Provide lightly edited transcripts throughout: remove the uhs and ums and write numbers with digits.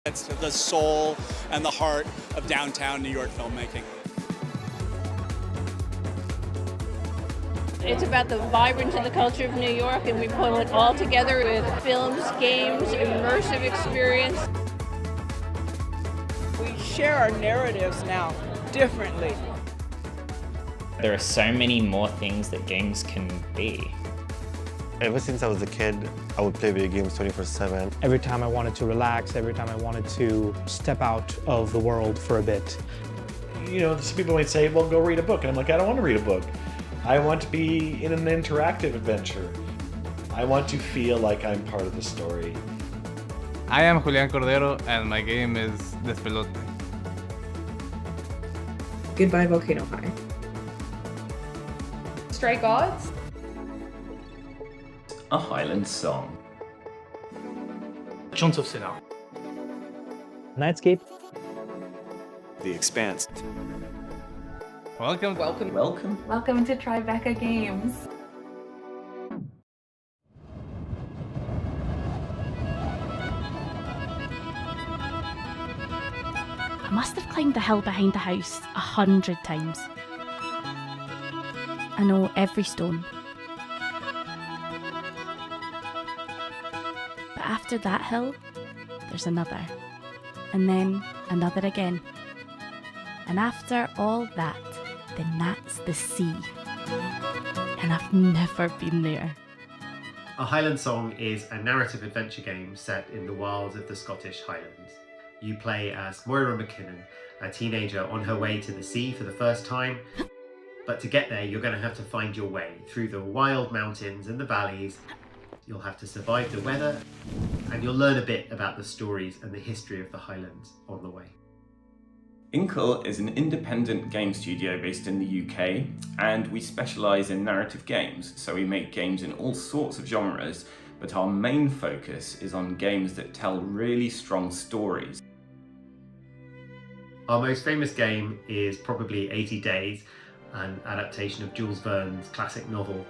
It's the soul and the heart of downtown New York filmmaking. It's about the vibrance and the culture of New York, and we pull it all together with films, games, immersive experience. We share our narratives now differently. There are so many more things that games can be. Ever since I was a kid, I would play video games 24/7. Every time I wanted to relax, every time I wanted to step out of the world for a bit. You know, some people might say, well, go read a book. And I'm like, I don't want to read a book. I want to be in an interactive adventure. I want to feel like I'm part of the story. I am Julian Cordero, and my game is Despelote. Goodbye Volcano High. Stray Gods. A Highland Song. Chants of Senna. Nightscape. The Expanse. Welcome. Welcome to Tribeca Games. I must have climbed the hill behind the house 100 times. I know every stone. But after that hill, there's another. And then another again. And after all that, then that's the sea. And I've never been there. A Highland Song is a narrative adventure game set in the wilds of the Scottish Highlands. You play as Moira McKinnon, a teenager on her way to the sea for the first time. But to get there, you're going to have to find your way through the wild mountains and the valleys. You'll have to survive the weather, and you'll learn a bit about the stories and the history of the Highlands on the way. Inkle is an independent game studio based in the UK, and we specialise in narrative games, so we make games in all sorts of genres, but our main focus is on games that tell really strong stories. Our most famous game is probably 80 Days, an adaptation of Jules Verne's classic novel.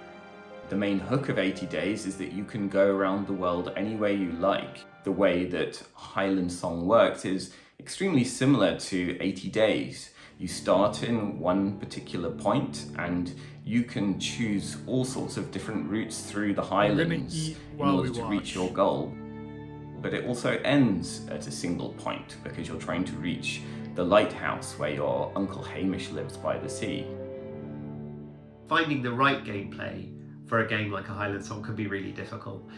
The main hook of 80 Days is that you can go around the world any way you like. The way that Highland Song works is extremely similar to 80 Days. You start in one particular point and you can choose all sorts of different routes through the Highlands in order to reach your goal. But it also ends at a single point because you're trying to reach the lighthouse where your Uncle Hamish lives by the sea. Finding the right gameplay for a game like a Highland Song can be really difficult.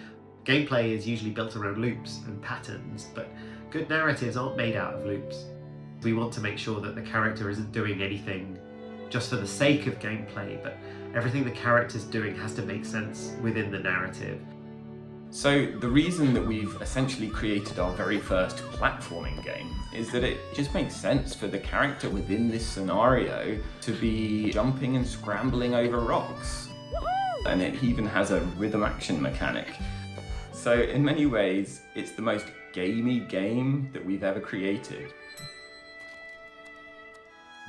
Gameplay is usually built around loops and patterns, but good narratives aren't made out of loops. We want to make sure that the character isn't doing anything just for the sake of gameplay, but everything the character's doing has to make sense within the narrative. So the reason that we've essentially created our very first platforming game is that it just makes sense for the character within this scenario to be jumping and scrambling over rocks. And it even has a rhythm action mechanic. So in many ways, it's the most gamey game that we've ever created.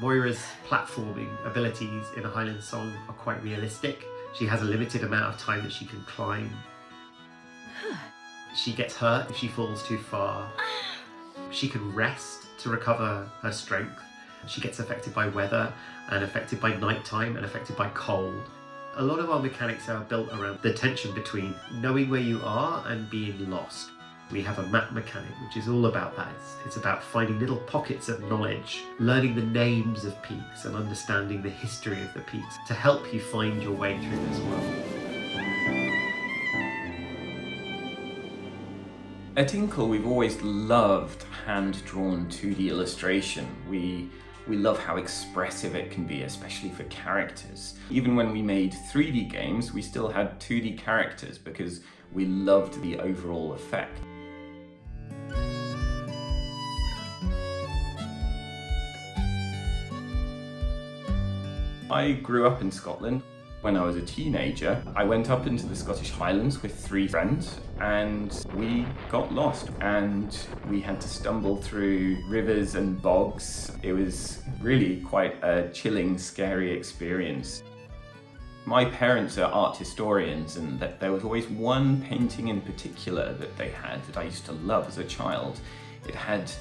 Moira's platforming abilities in a Highland Song are quite realistic. She has a limited amount of time that she can climb. She gets hurt if she falls too far. She can rest to recover her strength. She gets affected by weather and affected by nighttime and affected by cold. A lot of our mechanics are built around the tension between knowing where you are and being lost. We have a map mechanic, which is all about that. It's about finding little pockets of knowledge, learning the names of peaks and understanding the history of the peaks to help you find your way through this world. At Inkle, we've always loved hand-drawn 2D illustration. We love how expressive it can be, especially for characters. Even when we made 3D games, we still had 2D characters because we loved the overall effect. I grew up in Scotland. When I was a teenager, I went up into the Scottish Highlands with 3 friends and we got lost and we had to stumble through rivers and bogs. It was really quite a chilling, scary experience. My parents are art historians, and that there was always one painting in particular that they had that I used to love as a child. It had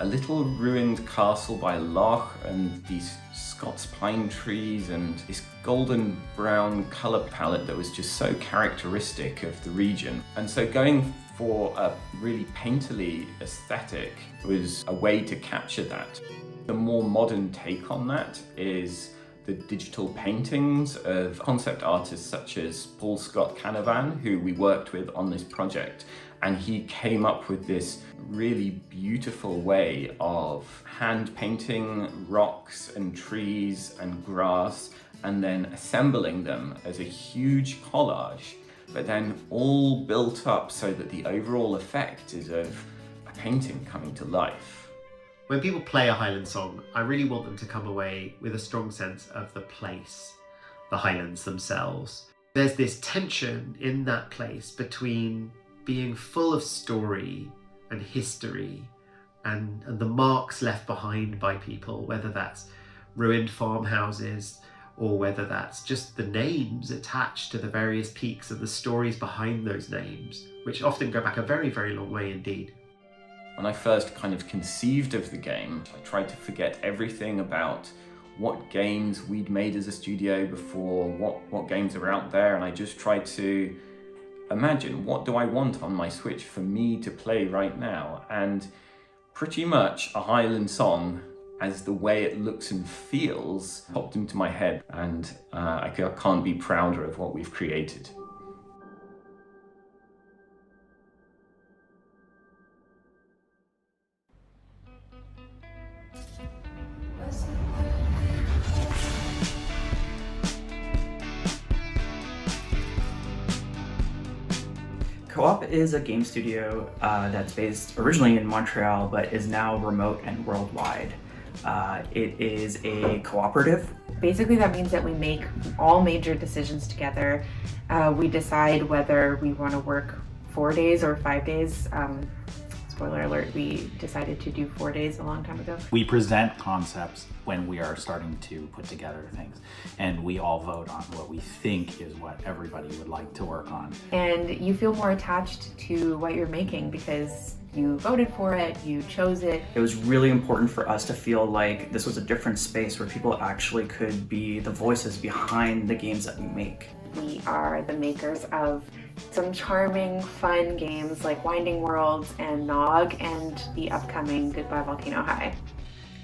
a little ruined castle by loch and these Scots pine trees and this golden brown colour palette that was just so characteristic of the region. And so going for a really painterly aesthetic was a way to capture that. The more modern take on that is the digital paintings of concept artists such as Paul Scott Canavan, who we worked with on this project. And he came up with this really beautiful way of hand painting rocks and trees and grass and then assembling them as a huge collage, but then all built up so that the overall effect is of a painting coming to life. When people play a Highland song, I really want them to come away with a strong sense of the place, the Highlands themselves. There's this tension in that place between being full of story and history and the marks left behind by people, whether that's ruined farmhouses or whether that's just the names attached to the various peaks and the stories behind those names, which often go back a very, very long way indeed. When I first kind of conceived of the game, I tried to forget everything about what games we'd made as a studio before, what games are out there, and I just tried to imagine, what do I want on my Switch for me to play right now? And pretty much a Highland song, as the way it looks and feels, popped into my head, and I can't be prouder of what we've created. Co-op is a game studio that's based originally in Montreal, but is now remote and worldwide. It is a cooperative. Basically, that means that we make all major decisions together. We decide whether we want to work 4 days or 5 days. Spoiler alert, we decided to do 4 days a long time ago. We present concepts when we are starting to put together things, and we all vote on what we think is what everybody would like to work on. And you feel more attached to what you're making because you voted for it, you chose it. It was really important for us to feel like this was a different space where people actually could be the voices behind the games that we make. We are the makers of some charming, fun games like Winding Worlds and Nog and the upcoming Goodbye Volcano High.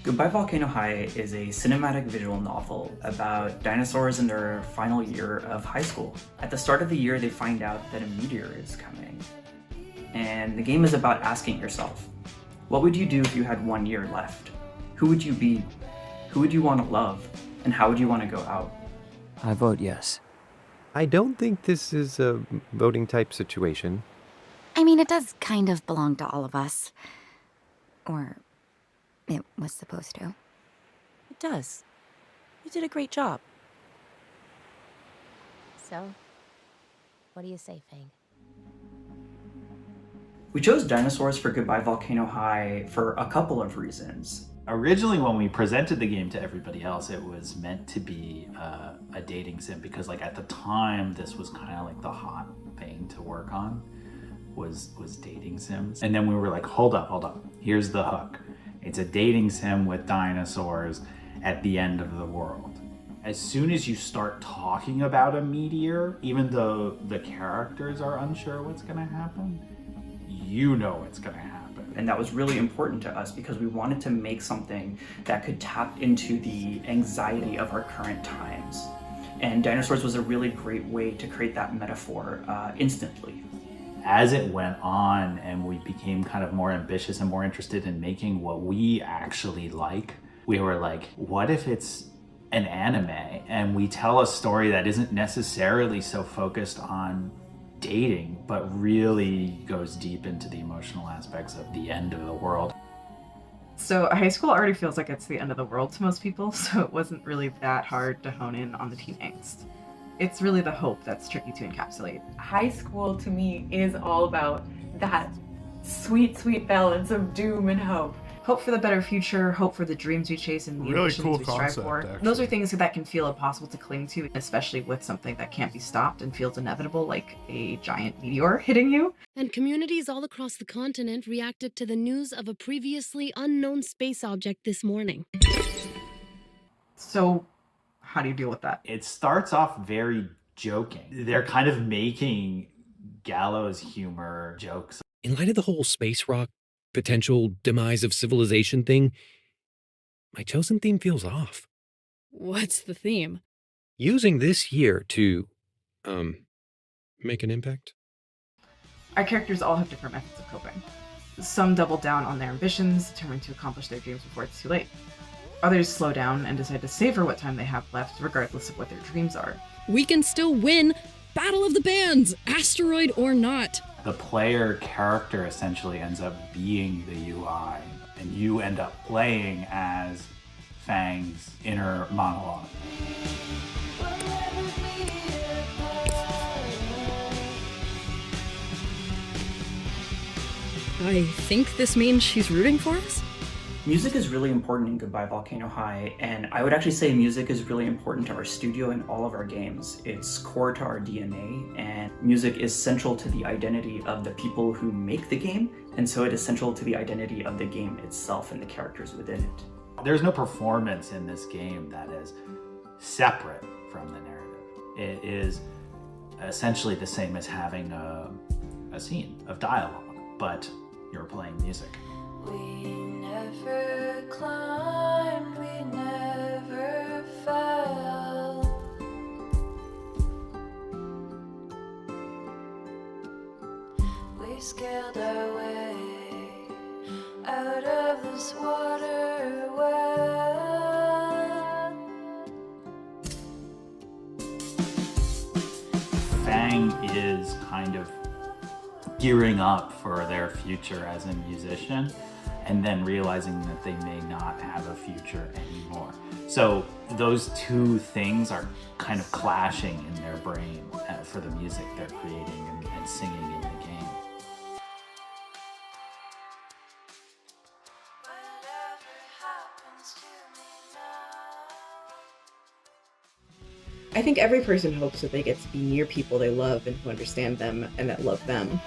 Goodbye Volcano High is a cinematic visual novel about dinosaurs in their final year of high school. At the start of the year, they find out that a meteor is coming. And the game is about asking yourself, what would you do if you had 1 year left? Who would you be? Who would you want to love? And how would you want to go out? I vote yes. I don't think this is a voting type situation. I mean, it does kind of belong to all of us. Or it was supposed to. It does. You did a great job. So, what do you say, Fang? We chose dinosaurs for Goodbye Volcano High for a couple of reasons. Originally, when we presented the game to everybody else, it was meant to be a dating sim because, like, at the time, this was kind of like the hot thing to work on was dating sims. And then we were like, hold up, here's the hook. It's a dating sim with dinosaurs at the end of the world. As soon as you start talking about a meteor, even though the characters are unsure what's gonna happen, you know it's gonna happen. And that was really important to us because we wanted to make something that could tap into the anxiety of our current times. And dinosaurs was a really great way to create that metaphor instantly. As it went on and we became kind of more ambitious and more interested in making what we actually like, we were like, what if it's an anime and we tell a story that isn't necessarily so focused on dating, but really goes deep into the emotional aspects of the end of the world. So high school already feels like it's the end of the world to most people, so it wasn't really that hard to hone in on the teen angst. It's really the hope that's tricky to encapsulate. High school to me is all about that sweet, sweet balance of doom and hope. Hope for the better future, hope for the dreams we chase and the Really ambitions cool we strive concept, for. actually. Those are things that can feel impossible to cling to, especially with something that can't be stopped and feels inevitable, like a giant meteor hitting you. And communities all across the continent reacted to the news of a previously unknown space object this morning. So, how do you deal with that? It starts off very joking. They're kind of making gallows humor jokes. In light of the whole space rock potential demise of civilization thing, my chosen theme feels off. What's the theme? Using this year to, make an impact? Our characters all have different methods of coping. Some double down on their ambitions, determined to accomplish their dreams before it's too late. Others slow down and decide to savor what time they have left, regardless of what their dreams are. We can still win! Battle of the Bands! Asteroid or not! The player character essentially ends up being the UI, and you end up playing as Fang's inner monologue. I think this means she's rooting for us? Music is really important in Goodbye Volcano High, and I would actually say music is really important to our studio and all of our games. It's core to our DNA, and music is central to the identity of the people who make the game, and so it is central to the identity of the game itself and the characters within it. There's no performance in this game that is separate from the narrative. It is essentially the same as having a scene of dialogue, but you're playing music. We never climbed, we never fell. We scaled our way out of this water well. Fang is kind of gearing up for their future as a musician, and then realizing that they may not have a future anymore. So those two things are kind of clashing in their brain for the music they're creating and singing in the game. I think every person hopes that they get to be near people they love and who understand them and that love them.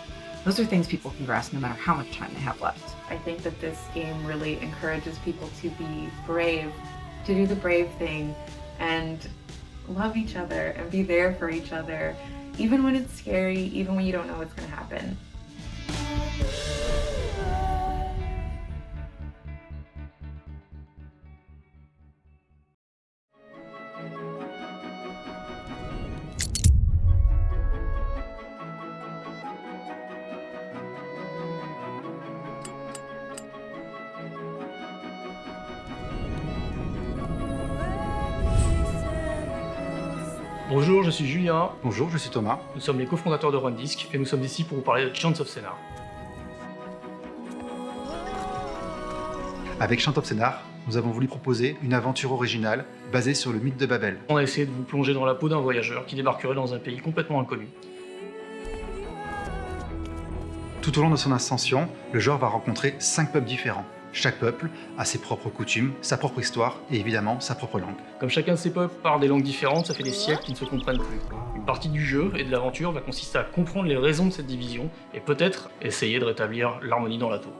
Those are things people can grasp no matter how much time they have left. I think that this game really encourages people to be brave, to do the brave thing, and love each other and be there for each other, even when it's scary, even when you don't know what's going to happen. Bonjour, je suis Julien. Bonjour, je suis Thomas. Nous sommes les cofondateurs de Rundisk et nous sommes ici pour vous parler de Chants of Scénar. Avec Chant of Scénar, nous avons voulu proposer une aventure originale basée sur le mythe de Babel. On a essayé de vous plonger dans la peau d'un voyageur qui débarquerait dans un pays complètement inconnu. Tout au long de son ascension, le joueur va rencontrer 5 peuples différents. Chaque peuple a ses propres coutumes, sa propre histoire et évidemment sa propre langue. Comme chacun de ces peuples parle des langues différentes, ça fait des siècles qu'ils ne se comprennent plus. Une partie du jeu et de l'aventure va consister à comprendre les raisons de cette division et peut-être essayer de rétablir l'harmonie dans la tour.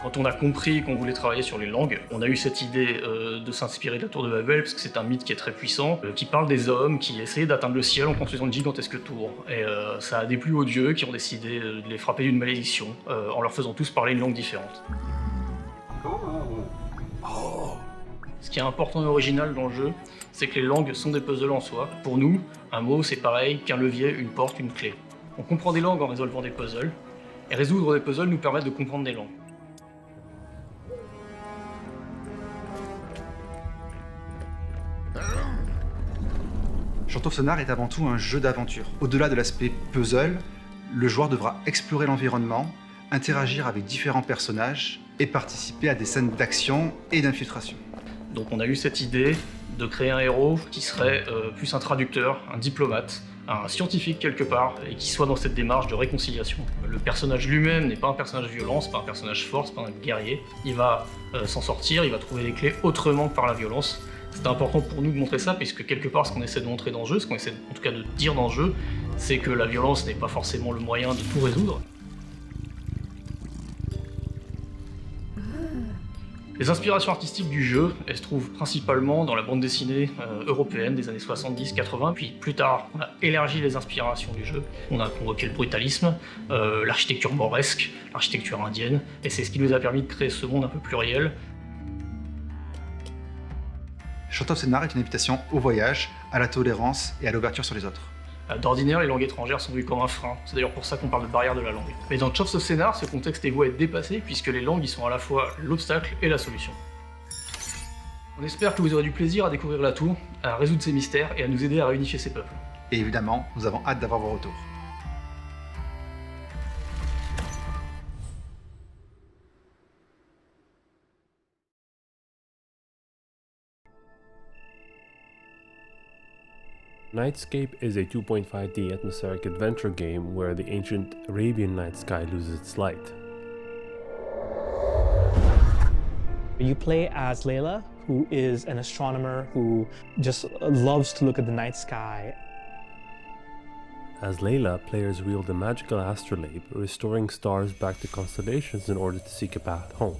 Quand on a compris qu'on voulait travailler sur les langues, on a eu cette idée de s'inspirer de la tour de Babel, parce que c'est un mythe qui est très puissant, qui parle des hommes qui essayaient d'atteindre le ciel en construisant une gigantesque tour. Et ça a déplu aux dieux qui ont décidé de les frapper d'une malédiction, en leur faisant tous parler une langue différente. Ce qui est important et original dans le jeu, c'est que les langues sont des puzzles en soi. Pour nous, un mot c'est pareil qu'un levier, une porte, une clé. On comprend des langues en résolvant des puzzles, et résoudre des puzzles nous permet de comprendre des langues. Chant of Scénar est avant tout un jeu d'aventure. Au-delà de l'aspect puzzle, le joueur devra explorer l'environnement, interagir avec différents personnages et participer à des scènes d'action et d'infiltration. Donc on a eu cette idée de créer un héros qui serait plus un traducteur, un diplomate, un scientifique quelque part et qui soit dans cette démarche de réconciliation. Le personnage lui-même n'est pas un personnage violent, c'est pas un personnage fort, c'est pas un guerrier. Il va s'en sortir, il va trouver les clés autrement que par la violence. C'est important pour nous de montrer ça, puisque quelque part ce qu'on essaie de montrer dans le jeu, ce qu'on essaie en tout cas de dire dans le jeu, c'est que la violence n'est pas forcément le moyen de tout résoudre. Les inspirations artistiques du jeu, elles se trouvent principalement dans la bande dessinée européenne des années 70-80, puis plus tard, on a élargi les inspirations du jeu, on a convoqué le brutalisme, l'architecture mauresque, l'architecture indienne, et c'est ce qui nous a permis de créer ce monde un peu pluriel. Chant of Scénar est une invitation au voyage, à la tolérance et à l'ouverture sur les autres. D'ordinaire, les langues étrangères sont vues comme un frein. C'est d'ailleurs pour ça qu'on parle de barrière de la langue. Mais dans Chant of Scénar, ce contexte est voué à être dépassé puisque les langues y sont à la fois l'obstacle et la solution. On espère que vous aurez du plaisir à découvrir la tour, à résoudre ses mystères et à nous aider à réunifier ces peuples. Et évidemment, nous avons hâte d'avoir vos retours. Nightscape is a 2.5D atmospheric adventure game where the ancient Arabian night sky loses its light. You play as Layla, who is an astronomer who just loves to look at the night sky. As Layla, players wield a magical astrolabe, restoring stars back to constellations in order to seek a path home.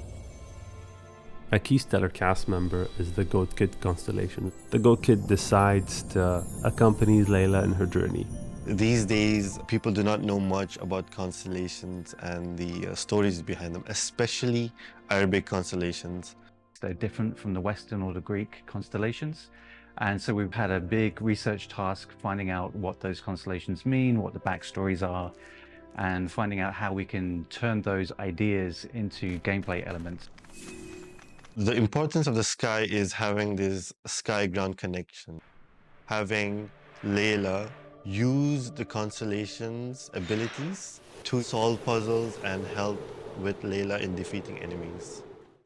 A key stellar cast member is the Goat Kid constellation. The Goat Kid decides to accompany Layla in her journey. These days, people do not know much about constellations and the stories behind them, especially Arabic constellations. They're different from the Western or the Greek constellations. And so we've had a big research task finding out what those constellations mean, what the backstories are, and finding out how we can turn those ideas into gameplay elements. The importance of the sky is having this sky-ground connection. Having Layla use the constellation's abilities to solve puzzles and help with Layla in defeating enemies.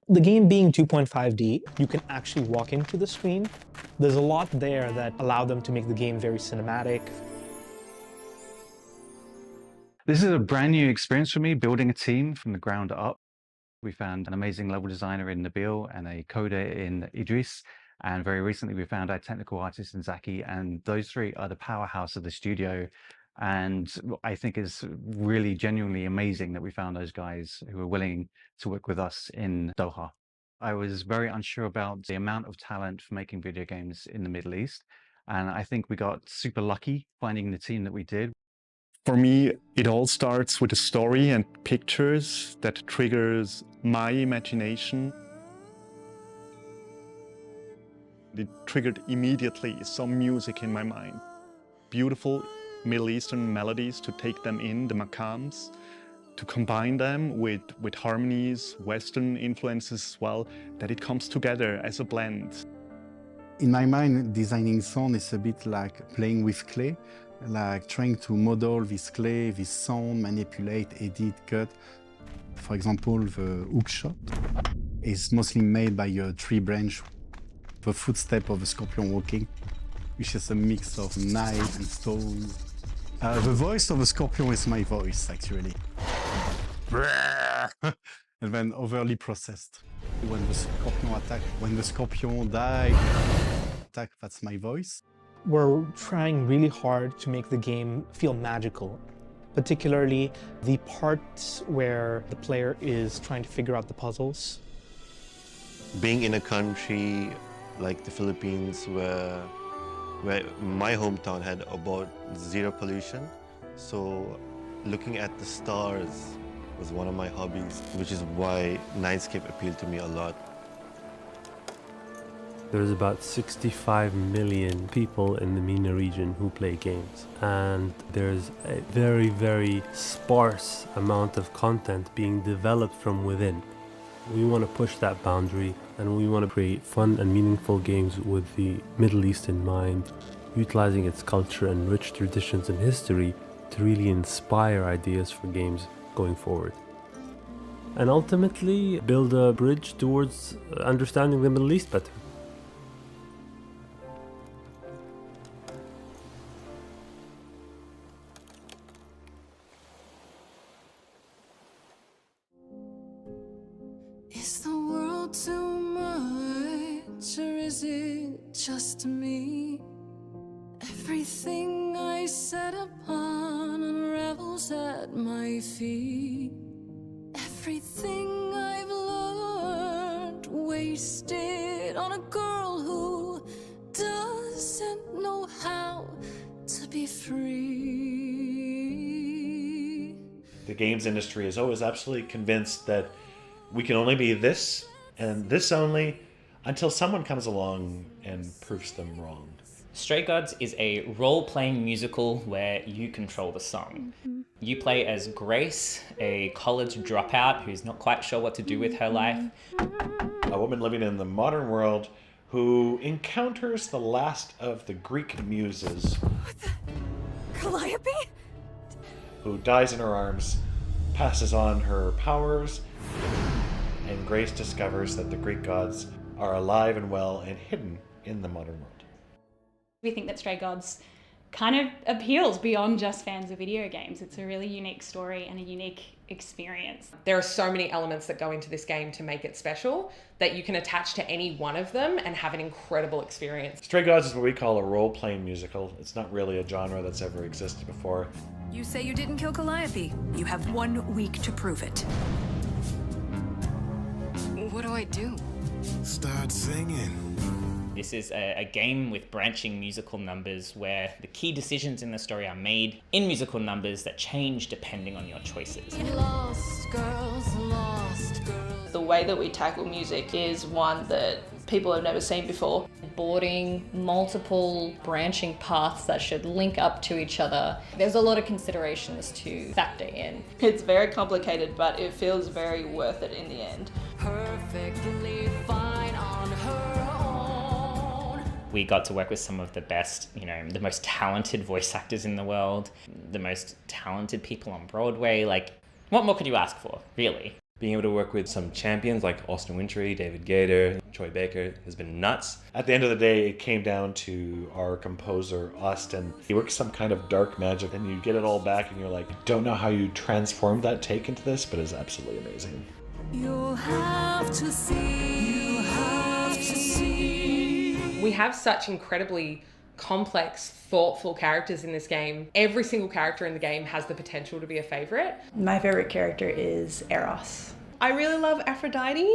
The game being 2.5D, you can actually walk into the screen. There's a lot there that allow them to make the game very cinematic. This is a brand new experience for me, building a team from the ground up. We found an amazing level designer in Nabil and a coder in Idris. And very recently we found our technical artist in Zaki, and those three are the powerhouse of the studio. And I think it's really genuinely amazing that we found those guys who are willing to work with us in Doha. I was very unsure about the amount of talent for making video games in the Middle East. And I think we got super lucky finding the team that we did. For me, it all starts with a story and pictures that triggers my imagination. It triggered immediately some music in my mind. Beautiful Middle Eastern melodies to take them in, the makams, to combine them with harmonies, Western influences as well, that it comes together as a blend. In my mind, designing sound is a bit like playing with clay, like trying to model this clay, this sound, manipulate, edit, cut. For example, the hook shot is mostly made by a tree branch, the footstep of a scorpion walking, which is a mix of knife and stone. The voice of a scorpion is my voice, actually. And then overly processed. When the scorpion attacks, when the scorpion dies, attack, that's my voice. We're trying really hard to make the game feel magical, particularly the parts where the player is trying to figure out the puzzles. Being in a country like the Philippines where my hometown had about zero pollution, so looking at the stars was one of my hobbies, which is why Nightscape appealed to me a lot. There's about 65 million people in the MENA region who play games, and there's a very, very sparse amount of content being developed from within. We want to push that boundary, and we want to create fun and meaningful games with the Middle East in mind, utilizing its culture and rich traditions and history to really inspire ideas for games going forward. And ultimately build a bridge towards understanding the Middle East better. just me. Everything I set upon unravels at my feet. Everything I've learned wasted on a girl who doesn't know how to be free. The games industry is always absolutely convinced that we can only be this and this only until someone comes along and proves them wrong. Stray Gods is a role-playing musical where you control the song. You play as Grace, a college dropout who's not quite sure what to do with her life. A woman living in the modern world who encounters the last of the Greek muses. Calliope? Who dies in her arms, passes on her powers, and Grace discovers that the Greek gods are alive and well and hidden in the modern world. We think that Stray Gods kind of appeals beyond just fans of video games. It's a really unique story and a unique experience. There are so many elements that go into this game to make it special that you can attach to any one of them and have an incredible experience. Stray Gods is what we call a role-playing musical. It's not really a genre that's ever existed before. You say you didn't kill Calliope. You have 1 week to prove it. What do I do? Start singing. This is a game with branching musical numbers where the key decisions in the story are made in musical numbers that change depending on your choices. Lost girls, lost girls. The way that we tackle music is one that people have never seen before. Boarding multiple branching paths that should link up to each other. There's a lot of considerations to factor in. It's very complicated, but it feels very worth it in the end. Perfectly fine on her own. We got to work with some of the best, the most talented voice actors in the world, the most talented people on Broadway. Like, what more could you ask for, really? Being able to work with some champions like Austin Wintory, David Gator, Troy Baker has been nuts. At the end of the day, it came down to our composer, Austin. He works some kind of dark magic and you get it all back and you're like, don't know how you transformed that take into this, but it's absolutely amazing. You'll have to see. You'll have to see. We have such incredibly complex, thoughtful characters in this game. Every single character in the game has the potential to be a favorite. My favorite character is Eros. I really love Aphrodite.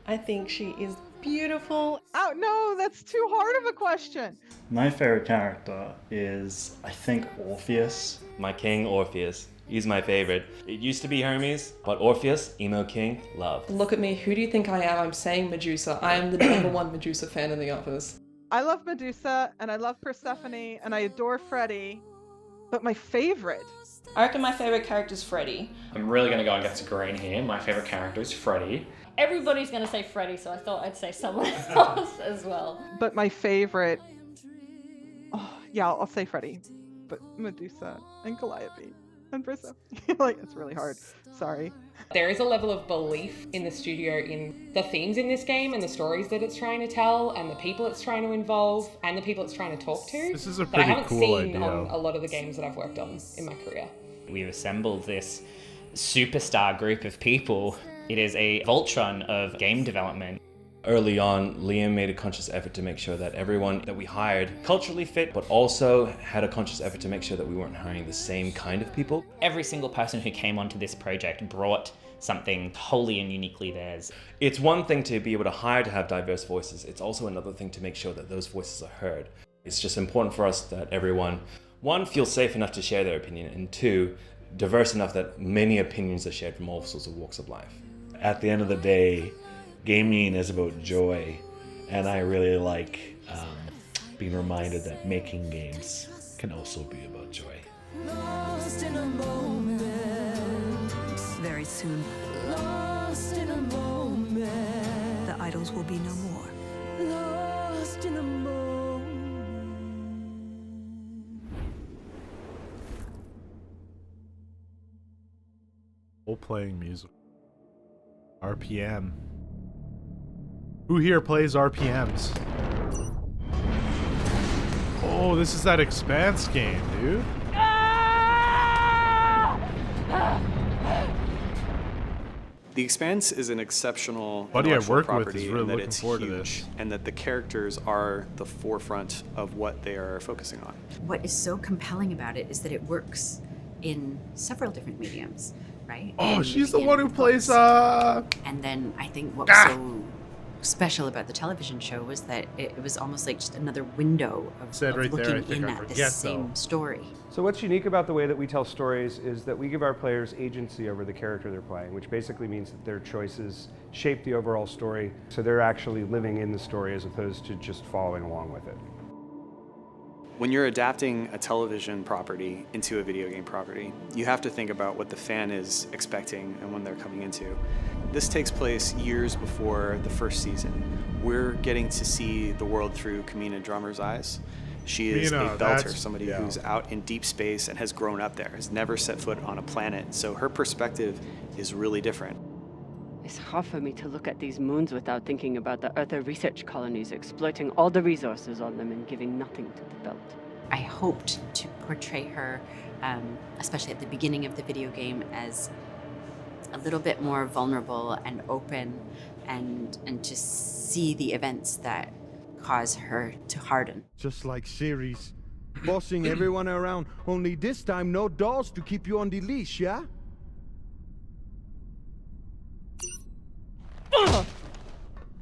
I think she is beautiful. Oh no, that's too hard of a question. My favorite character is, I think, Orpheus. My king, Orpheus. He's my favorite. It used to be Hermes, but Orpheus, emo king, love. Look at me, who do you think I am? I'm saying Medusa. I am the #1 Medusa fan in the office. I love Medusa, and I love Persephone, and I adore Freddie. But my favorite? I reckon my favorite character is Freddie. I'm really going to go against the grain here. My favorite character is Freddie. Everybody's going to say Freddie, so I thought I'd say someone else as well. But my favorite... Oh, yeah, I'll say Freddie. But Medusa and Calliope and Persephone. It's really hard. Sorry. There is a level of belief in the studio in the themes in this game and the stories that it's trying to tell and the people it's trying to involve and the people it's trying to talk to. This is a that I pretty haven't cool seen idea. on a lot of the games that I've worked on in my career. We've assembled this superstar group of people. It is a Voltron of game development. Early on, Liam made a conscious effort to make sure that everyone that we hired culturally fit, but also had a conscious effort to make sure that we weren't hiring the same kind of people. Every single person who came onto this project brought something wholly and uniquely theirs. It's one thing to be able to hire to have diverse voices. It's also another thing to make sure that those voices are heard. It's just important for us that everyone, one, feels safe enough to share their opinion, and two, diverse enough that many opinions are shared from all sorts of walks of life. At the end of the day, gaming is about joy, and I really like being reminded that making games can also be about joy. Lost in a moment. Very soon, Lost in a moment. the idols will be no more. Lost in a moment. Role-playing music. RPM. Who here plays RPMs? Oh, this is that Expanse game, dude. The Expanse is an exceptional Buddy I intellectual work with property is really in that looking it's forward to huge, this. and that the characters are the forefront of what they are focusing on. What is so compelling about it is that it works in several different mediums, right? Oh, In she's the one who beginning, plays books. And then I think what was so special about the television show was that it was almost like just another window of, Said right there, I looking think in I at the forget, same though. story. So what's unique about the way that we tell stories is that we give our players agency over the character they're playing, which basically means that their choices shape the overall story, so they're actually living in the story as opposed to just following along with it. When you're adapting a television property into a video game property, you have to think about what the fan is expecting and when they're coming into. This takes place years before the first season. We're getting to see the world through Kamina Drummer's eyes. She is Mina, a belter, that's- somebody yeah. who's out in deep space and has grown up there, has never set foot on a planet, so her perspective is really different. It's hard for me to look at these moons without thinking about the Earther research colonies exploiting all the resources on them and giving nothing to the belt. I hoped to portray her, especially at the beginning of the video game, as a little bit more vulnerable and open, and to see the events that cause her to harden. Just like Ceres. Bossing everyone around, only this time no dolls to keep you on the leash, yeah?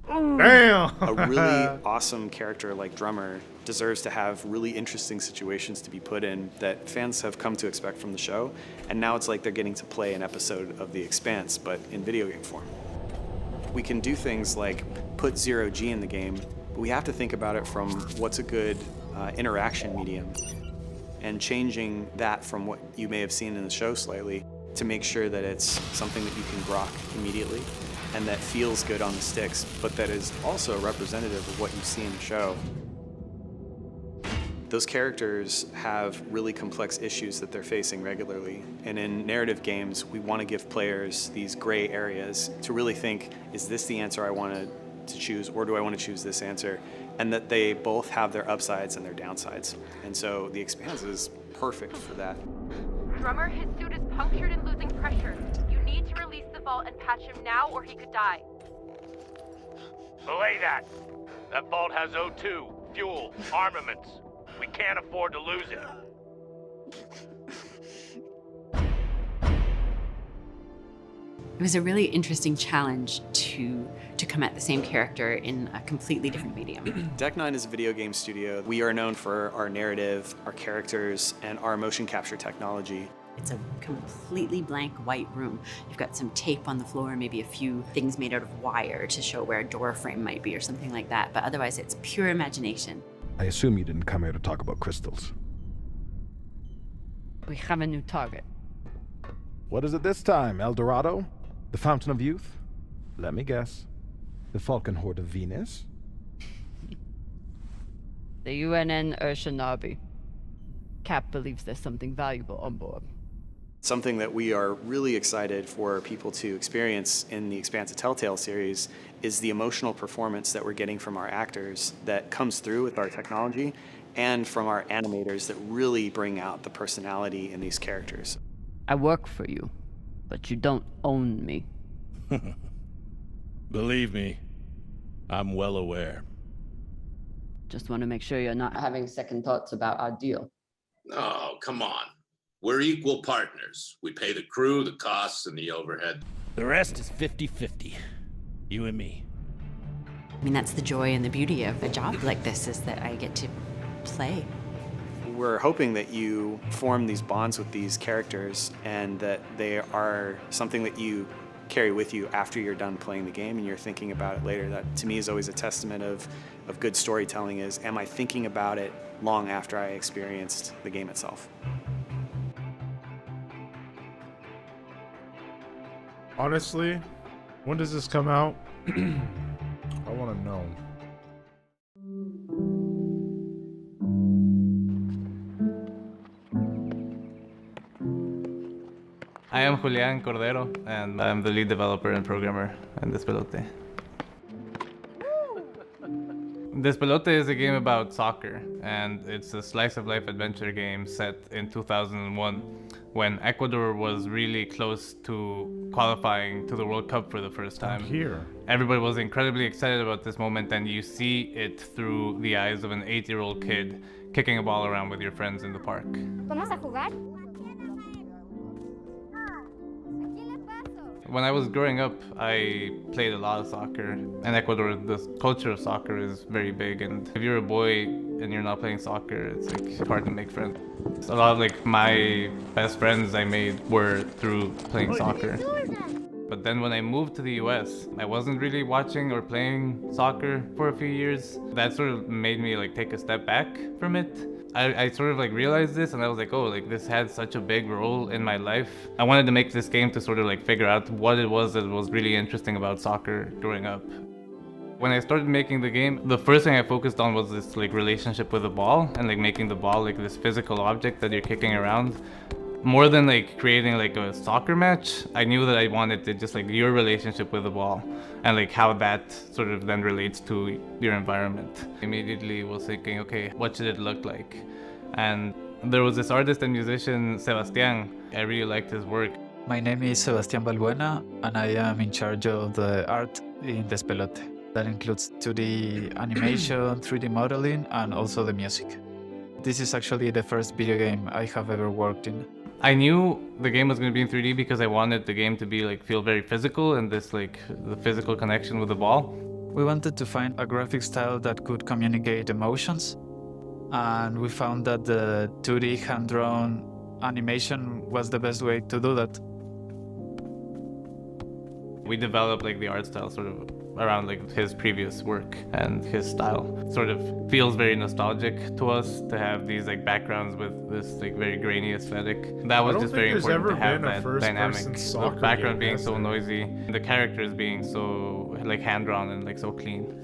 Damn! A really awesome character like Drummer deserves to have really interesting situations to be put in that fans have come to expect from the show, and now it's like they're getting to play an episode of The Expanse, but in video game form. We can do things like put zero G in the game, but we have to think about it from what's a good interaction medium, and changing that from what you may have seen in the show slightly to make sure that it's something that you can grok immediately and that feels good on the sticks, but that is also representative of what you see in the show. Those characters have really complex issues that they're facing regularly, and in narrative games, we want to give players these gray areas to really think, is this the answer I wanted to choose, or do I want to choose this answer? And that they both have their upsides and their downsides. And so The Expanse is perfect for that. Drummer, his suit is punctured and losing pressure. You need to release the vault and patch him now or he could die. Belay that. That vault has O2, fuel, armaments. We can't afford to lose it. It was a really interesting challenge to come at the same character in a completely different medium. Deck 9 is a video game studio. We are known for our narrative, our characters, and our motion capture technology. It's a completely blank white room. You've got some tape on the floor, maybe a few things made out of wire to show where a door frame might be or something like that, but otherwise it's pure imagination. I assume you didn't come here to talk about crystals. We have a new target. What is it this time, El Dorado? The Fountain of Youth? Let me guess. The Falcon Horde of Venus? The UNN Urshanabi. Cap believes there's something valuable on board. Something that we are really excited for people to experience in the Expanse of Telltale series is the emotional performance that we're getting from our actors that comes through with our technology and from our animators that really bring out the personality in these characters. I work for you, but you don't own me. Believe me, I'm well aware. Just want to make sure you're not having second thoughts about our deal. Oh, come on. We're equal partners. We pay the crew, the costs, and the overhead. The rest is 50-50. You and me. I mean, that's the joy and the beauty of a job like this, is that I get to play. We're hoping that you form these bonds with these characters and that they are something that you carry with you after you're done playing the game and you're thinking about it later. That, to me, is always a testament of good storytelling is, am I thinking about it long after I experienced the game itself? Honestly, when does this come out? I want to know. I am Julián Cordero, and I'm the lead developer and programmer in Despelote. Despelote is a game about soccer, and it's a slice-of-life adventure game set in 2001. when Ecuador was really close to qualifying to the World Cup for the first time. Here. Everybody was incredibly excited about this moment, and you see it through the eyes of an 8-year-old kid kicking a ball around with your friends in the park. ¿Vamos a jugar? When I was growing up, I played a lot of soccer. In Ecuador, the culture of soccer is very big, and if you're a boy and you're not playing soccer, it's like hard to make friends. A lot of like my best friends I made were through playing soccer. But then when I moved to the US, I wasn't really watching or playing soccer for a few years. That sort of made me like take a step back from it. I sort of like realized this, and I was like, oh, like this had such a big role in my life. I wanted to make this game to sort of like figure out what it was that was really interesting about soccer growing up. When I started making the game, the first thing I focused on was this like relationship with the ball, and like making the ball like this physical object that you're kicking around. More than like creating like a soccer match, I knew that I wanted to just like your relationship with the ball and like how that sort of then relates to your environment. Immediately was thinking, okay, what should it look like? And there was this artist and musician, Sebastián. I really liked his work. My name is Sebastián Balbuena, and I am in charge of the art in Despelote. That includes 2D animation, 3D modeling, and also the music. This is actually the first video game I have ever worked in. I knew the game was going to be in 3D because I wanted the game to be like feel very physical, and this like the physical connection with the ball. We wanted to find a graphic style that could communicate emotions, and we found that the 2D hand-drawn animation was the best way to do that. We developed like the art style sort of around like his previous work, and his style sort of feels very nostalgic to us to have these like backgrounds with this like very grainy aesthetic. That was just very important to have that dynamic. The background being so noisy, the characters being so like hand-drawn and like so clean.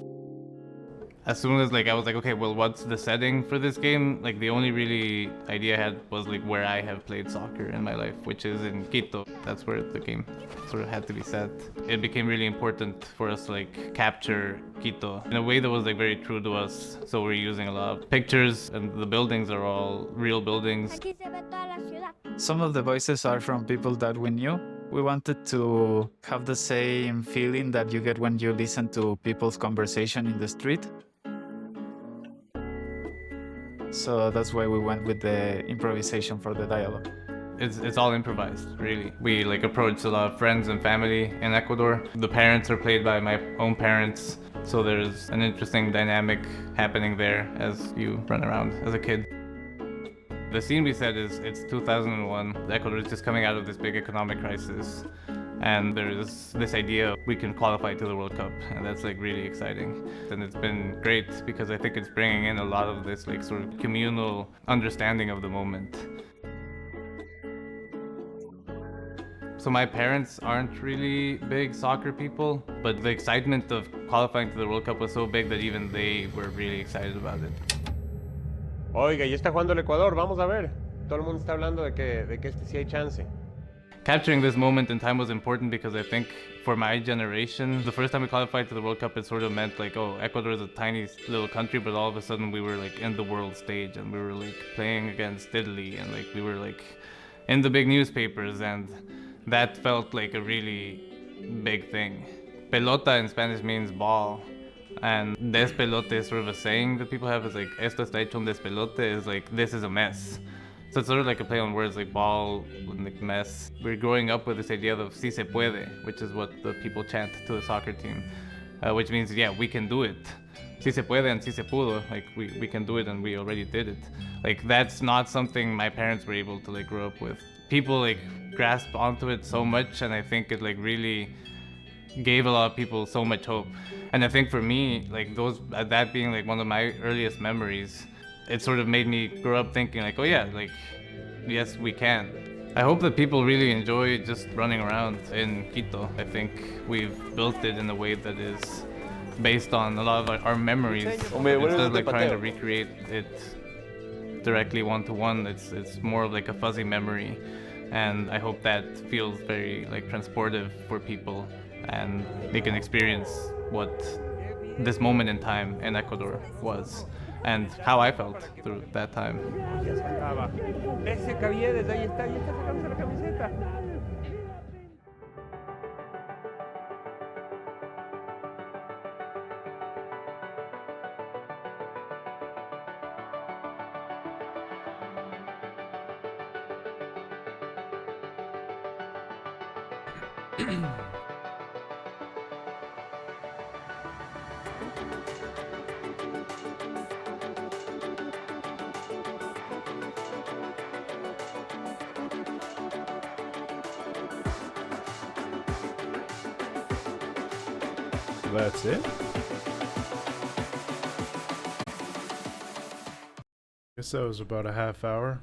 As soon as like I was like, okay, well, what's the setting for this game? Like the only really idea I had was like where I have played soccer in my life, which is in Quito. That's where the game sort of had to be set. It became really important for us to like capture Quito in a way that was like very true to us. So we're using a lot of pictures, and the buildings are all real buildings. Some of the voices are from people that we knew. We wanted to have the same feeling that you get when you listen to people's conversation in the street. So that's why we went with the improvisation for the dialogue. It's all improvised, really. We like approached a lot of friends and family in Ecuador. The parents are played by my own parents, so there's an interesting dynamic happening there as you run around as a kid. The scene we set is, it's 2001. Ecuador is just coming out of this big economic crisis, and there's this idea we can qualify to the World Cup, and that's like really exciting. And it's been great because I think it's bringing in a lot of this like sort of communal understanding of the moment. So my parents aren't really big soccer people, but the excitement of qualifying to the World Cup was so big that even they were really excited about it. Oiga, ya está jugando el Ecuador, vamos a ver. Todo el mundo está hablando de que este sí hay chance. Capturing this moment in time was important because I think for my generation, the first time we qualified to the World Cup, it sort of meant like, oh, Ecuador is a tiny little country, but all of a sudden we were like in the world stage, and we were like playing against Italy, and like we were like in the big newspapers, and that felt like a really big thing. Pelota in Spanish means ball, and despelote is sort of a saying that people have. Is like, esto está hecho un despelote, is like, this is a mess. So it's sort of like a play on words, like ball and like mess. We're growing up with this idea of si se puede, which is what the people chant to the soccer team, which means, yeah, we can do it. Si se puede and si se pudo, like we can do it, and we already did it. Like that's not something my parents were able to like grow up with. People like grasp onto it so much, and I think it like really gave a lot of people so much hope. And I think for me, like that being like one of my earliest memories, it sort of made me grow up thinking like, oh yeah, like, yes, we can. I hope that people really enjoy just running around in Quito. I think we've built it in a way that is based on a lot of our memories. Instead of like trying to recreate it directly one-to-one, it's more of like a fuzzy memory. And I hope that feels very like transportive for people, and they can experience what this moment in time in Ecuador was. and how I felt through that time. Ese cabía desde ahí está sacándose la camiseta. That's it? Guess that was about a half hour.